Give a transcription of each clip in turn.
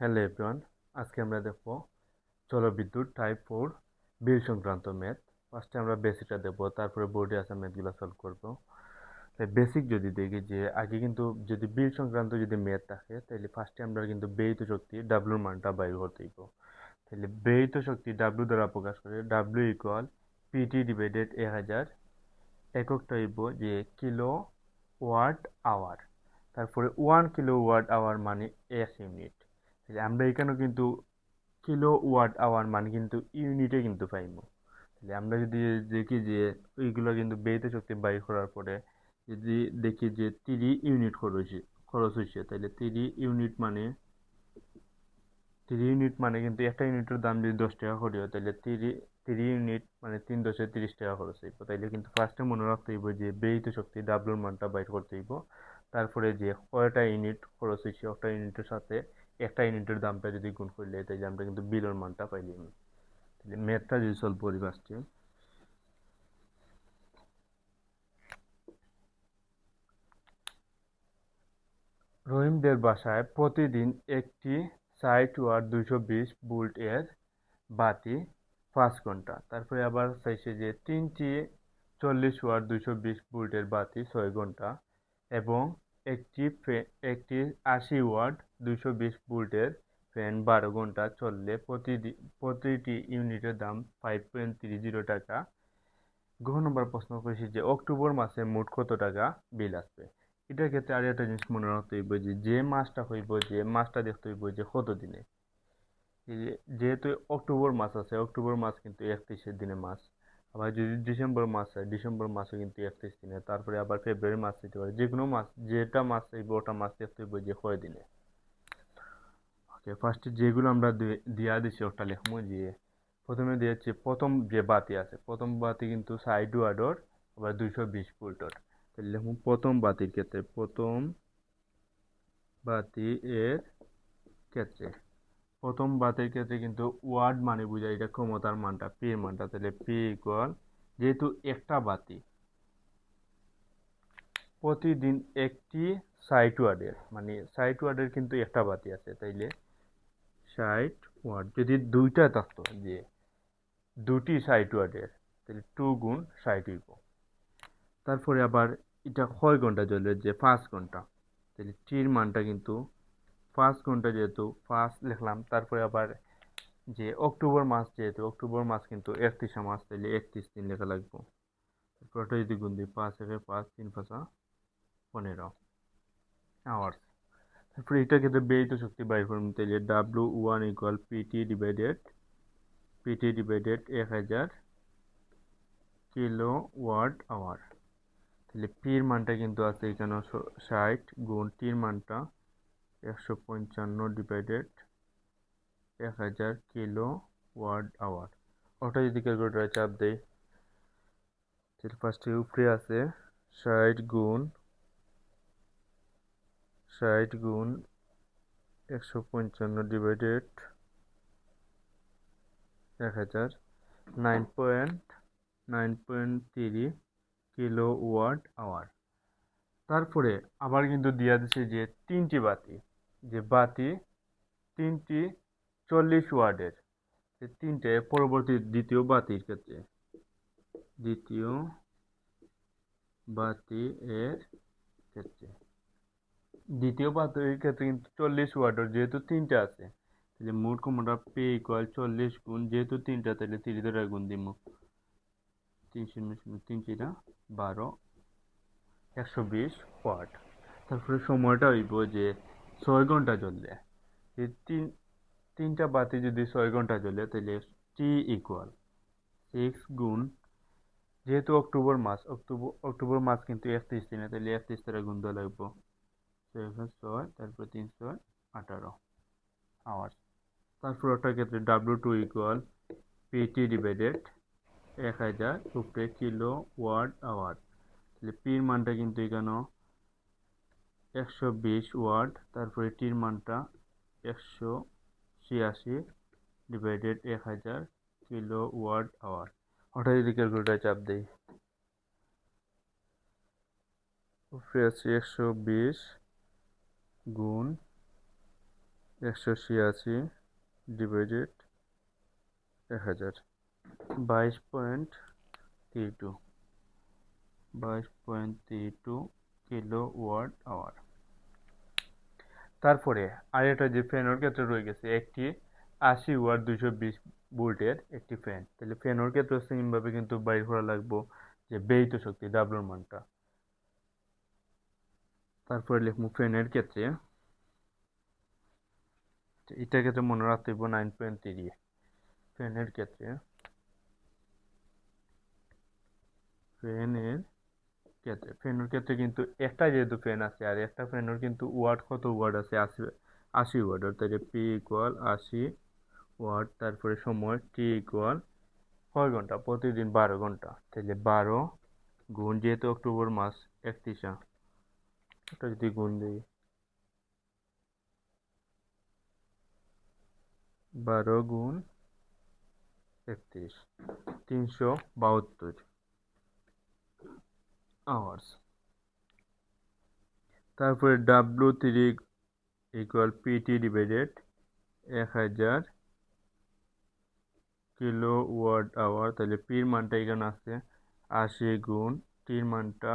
Hello everyone, আজকে আমরা দেখব জলবিদ্যুৎ টাইপ 4 বিল সংক্রান্ত ম্যাথ। ফার্স্টে আমরা বেসিকটা দেখব, তারপরে বোর্ডে আসা ম্যাথগুলো সলভ করব। বেসিক যদি দেখি যে আগে কিন্তু যদি বিল সংক্রান্ত যদি ম্যাথ থাকে তাহলে ফার্স্টে আমরা কিন্তু ব্যয়িত শক্তি ডাব্লুর মানটা বাইর করতে দিব। তাহলে ব্যয়িত শক্তি ডাব্লু দ্বারা প্রকাশ করে ডাব্লু ইকুয়াল পিটি ডিভাইডেড 1000, এককটা হইব যে কিলো ওয়াট আওয়ার। তারপরে 1 কিলো ওয়াট আওয়ার মানে 1 ইউনিট। তাহলে আমরা এখানেও কিন্তু কিলো ওয়াট আওয়ার মানে কিন্তু ইউনিটে কিন্তু পাইব। তাহলে আমরা যদি দেখি যে ওইগুলো কিন্তু ব্যয়িত শক্তি বাইর করার পরে যদি দেখি যে 3 ইউনিট খরচ হয়েছে, তাহলে 3 ইউনিট মানে কিন্তু একটা ইউনিটের দাম যদি 10 টাকা করে হয়, তাহলে 3 ইউনিট মানে 3×10 = 30 টাকা খরচ হইব। তাইলে কিন্তু ফার্স্টে মনে রাখতে হইব যে ব্যয়িত শক্তি ডাব্লুর মানটা বাইর করতে হইব। তারপরে যে কয়টা ইউনিট খরচ হয়েছে একটা ইউনিটের সাথে একটা ইউনিটের দামটা যদি গুণ করলে তাইলে আমরা কিন্তু বিলের মানটা পাইলাম। তাহলে ম্যাথটা যদি সলভ করি ফার্স্টে, রহিমদের বাসায় প্রতিদিন একটি 60 ওয়াট 220 ভোল্ট এর বাতি 5 ঘন্টা। তারপরে আবার চাইছে যে 3টি 40 ওয়াট 220 ভোল্টের বাতি 6 ঘন্টা এবং একটি 80 ওয়াট 220 ভোল্টের ফ্যান 12 ঘন্টা চললে প্রতিটি ইউনিটের দাম 5.30 টাকা। ঘ নম্বর প্রশ্ন করেছি যে অক্টোবর মাসে মোট কত টাকা বিল আসবে। এটার ক্ষেত্রে আর একটা জিনিস মনে রাখতে হইব যে মাসটা হইব যে মাসটা দেখতে হইব যে কত দিনে। যেহেতু অক্টোবর মাস আছে, অক্টোবর মাস কিন্তু 31 দিনে মাস। আবার যদি ডিসেম্বর মাস হয়, ডিসেম্বর মাসও কিন্তু 31 দিনে। তারপরে আবার ফেব্রুয়ারি মাস হইতে পারে, যে কোনো মাস যেটা মাস হইব ওটা মাস দেখতে হইব যে কয় দিনে। ওকে, ফার্স্টে যেগুলো আমরা দিয়া দিছি ওটা লিখবো। যে প্রথমে দিয়েছি প্রথম যে বাতি আছে, প্রথম বাতি কিন্তু 60 ওয়াটের আবার 220 ভোল্টের। তাহলে লিখবো প্রথম বাতির ক্ষেত্রে, প্রথম বাতি এর ক্ষেত্রে প্রথম বাতের ক্ষেত্রে কিন্তু ওয়াট মানে বুঝায় এটা ক্ষমতার মানটা, পি এর মানটা। তাহলে পি ইকুয়াল, যেহেতু একটা বাতি প্রতিদিন একটি 60 ওয়াটের মানে 60 ওয়াটের কিন্তু একটা বাতি আছে, তাইলে 60 ওয়াট যদি দুইটা থাকতো যে দুটি 60 ওয়াটের, তাহলে 2 × 60 হইব। তারপরে আবার এটা কয় ঘন্টা জ্বলে, যে 5 ঘন্টা। তাহলে টির মানটা কিন্তু 5 ঘন্টা, যেহেতু 5 লিখলাম। তারপরে আবার যে অক্টোবর মাস, যেহেতু অক্টোবর মাস কিন্তু 31 মাস, তাহলে 31 দিন লেখা লাগবো। তারপরটা যদি গুণ দিই 5 3 5 15 আওয়ার্স। তারপরে এটার ক্ষেত্রে ব্যয়িত শক্তি বাইর করুন, তাহলে W1 equal PT divided 1000 kilowatt hour. তাহলে পির মানটা কিন্তু আছে এখানে 60 গুণ টির মানটা 155 ডিভাইডেড 1000 কিলো ওয়াট আওয়ার। ওটা যদি ক্যালকুলেটারে চাপ দেয়, তাহলে ফার্স্টে উপরে আছে 60 গুণ 155 ডিভাইডেড 1000, 9.3 কিলো ওয়াট আওয়ার। তারপরে আবার কিন্তু দিয়া দিছে যে তিনটি বাতি, যে বাতি তিনটি 40 ওয়াটের, তিনটে পরবর্তী দ্বিতীয় বাতির ক্ষেত্রে, দ্বিতীয় বাতি এর ক্ষেত্রে দ্বিতীয় বাতির ক্ষেত্রে কিন্তু 40 ওয়াটের, যেহেতু তিনটা আছে, তাহলে মোট ক্ষমতা পি ইকুয়াল 40 গুণ, যেহেতু তিনটা তাহলে 3 দ্বারা গুণ দিব, 3×0=3×12 120 ওয়াট। তারপরে সময়টা হইব যে 6 ঘন্টা জ্বললে, এই তিনটা বাতি যদি 6 ঘন্টা জ্বলে, তাহলে টি ইকুয়াল 6 গুণ, যেহেতু অক্টোবর মাস কিন্তু 31 দিনে, তাহলে 31 দ্বারা গুণ দেওয়া লাগবো। 6 তারপরে 318 আওয়ার্স। তারপর ওটার ক্ষেত্রে W2 ইকুয়াল পিটি ডিভাইডেড 1000 উপরে কিলো ওয়াট আওয়ার। তাহলে পির মানটা কিন্তু এখানে 120 ওয়াট, তারপরে টির মানটা 186 ডিভাইডেড 1000 কিলো ওয়াট আওয়ার। ওটা যদি ক্যালকুলেটার চাপ দেই, উপরে আছে 120 গুণ 186 ডিভাইডেড 1000, 22.32, 22.32 কিলো ওয়াট আওয়ার। তারপরে আরেকটা যে ফ্যানের ক্ষেত্রে রয়ে গেছে, একটি 80 ওয়াট 220 ভোল্টের একটি ফ্যান। তাহলে ফ্যানের ক্ষেত্রে সেম ভাবে কিন্তু বাইর করা লাগবো যে ব্যয়িত শক্তি ডাব্লুর মানটা। তারপরে লিখবো ফ্যানের ক্ষেত্রে, এটার ক্ষেত্রে মনে রাখতে হইব 9.3। ফ্যানের ক্ষেত্রে ফ্যানের ফ্যানের ক্ষেত্রে কিন্তু একটা যেহেতু ফ্যান আছে, আর একটা ফ্যানের কিন্তু ওয়াট কত ওয়াট আছে, 80 ওয়াট, অর্থাৎ পি ইকুয়াল 80 ওয়াট। তারপরে সময় টি ইকুয়াল কয় ঘন্টা, প্রতিদিন 12 ঘন্টা। তাহলে 12 গুণ, যেহেতু অক্টোবর মাস 31, এটা যদি গুণ দিই, 12 গুণ 31, 372 আওয়ার্স। তারপরে W3 equal PT divided 1000 kilowatt hour. তাহলে পির মানটা এখানে আছে 80 গুণ টির মানটা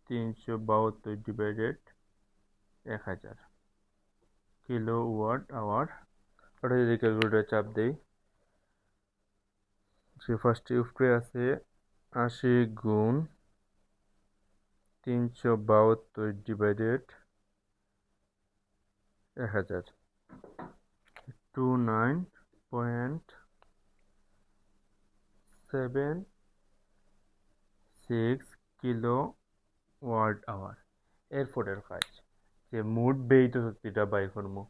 372 ডিভাইডেড 1000 কিলো ওয়াট আওয়ার। ওটা যদি ক্যালকুলেটার চাপ দেই, সে ফার্স্টে উপরে আছে 80 গুণ 372 ডিভাইডেড 1000, 29.76 কিলো ওয়াট আওয়ার। এরপরের কাজ যে মোট ব্যয়িত শক্তিটা বাই করবো।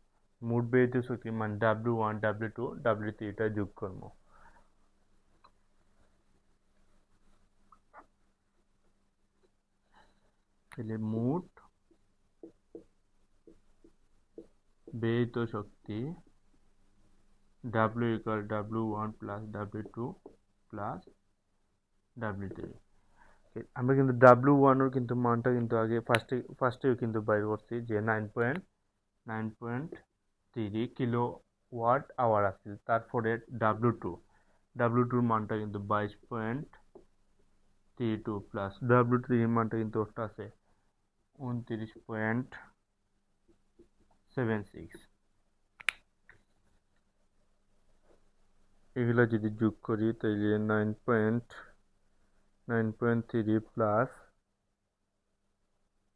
মোট ব্যয়িত শক্তি মানে W1 W2 W3 এটা যোগ করবো। তাহলে মোট ব্যয়িত শক্তি W equal W1 plus W2 plus W3। আমরা কিন্তু W1 এর কিন্তু মানটা কিন্তু আগে ফার্স্টেও কিন্তু বাইর করছি যে 9.3 কিলো ওয়াট আওয়ার আছে। তারপরে W2 মানটা কিন্তু 22.32 প্লাস W3 মানটা কিন্তু ওটা আছে 29.76। এগুলো যদি যোগ করি তাহলে 9.3 প্লাস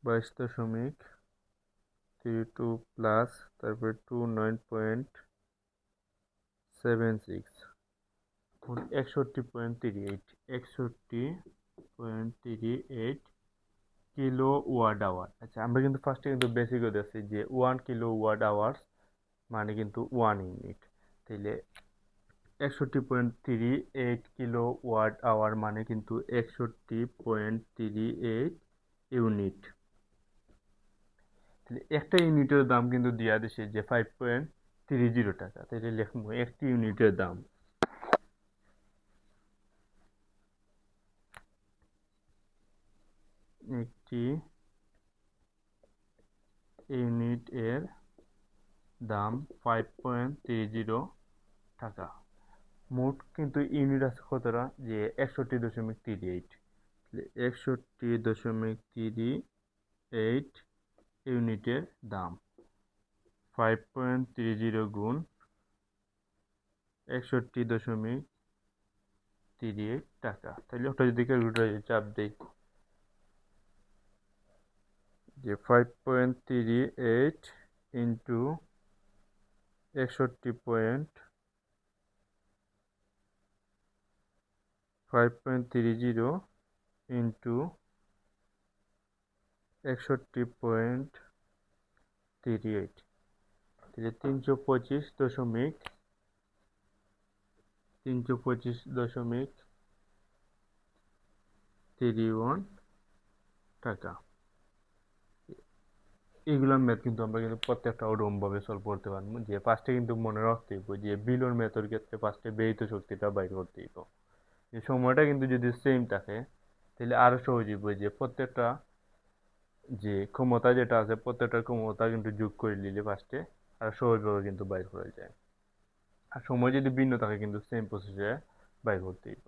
22.32 প্লাস তারপরে 29.76, 61.38 কিলো ওয়াট আওয়ার। আচ্ছা, আমরা কিন্তু ফার্স্টে কিন্তু বেসিক দেখছি যে 1 কিলো ওয়াট আওয়ার মানে কিন্তু 1 ইউনিট। তাহলে 61.38 কিলো ওয়াট আওয়ার মানে কিন্তু 61.38 ইউনিট। তাহলে একটা ইউনিটের দাম কিন্তু দিয়া দিছে যে 5.30 টাকা। তাহলে লিখবো একটি ইউনিটের দাম, একটি ইউনিট এর দাম 5.30 টাকা। মোট কিন্তু ইউনিট আছে কতটা, যে 61.38। 61.38 ইউনিটের দাম 5.30 গুণ 61.38 টাকা। তাহলে ওটা যদি ক্যালকুলেটরে চাপ দেই যে 5.38 ইন্টু 5.30 ইন্টু 61.38, তাহলে 325.31 টাকা। এগুলোর ম্যাথ কিন্তু আমরা কিন্তু প্রত্যেকটা ওরকমভাবে সলভ করতে পারবো। যে ফার্স্টে কিন্তু মনে রাখতে হইব যে বিলোর ম্যাথের ক্ষেত্রে ফার্স্টে ব্যয়িত শক্তিটা বাইর করতে হইব। যে সময়টা কিন্তু যদি সেম থাকে তাহলে আরো সহজ হইব যে প্রত্যেকটা যে ক্ষমতা যেটা আছে প্রত্যেকটা ক্ষমতা কিন্তু যোগ করে নিলে ফার্স্টে আর সহজভাবে কিন্তু বাইর করা যায়। আর সময় যদি ভিন্ন থাকে কিন্তু সেম প্রসেসে বাইর করতে হইব।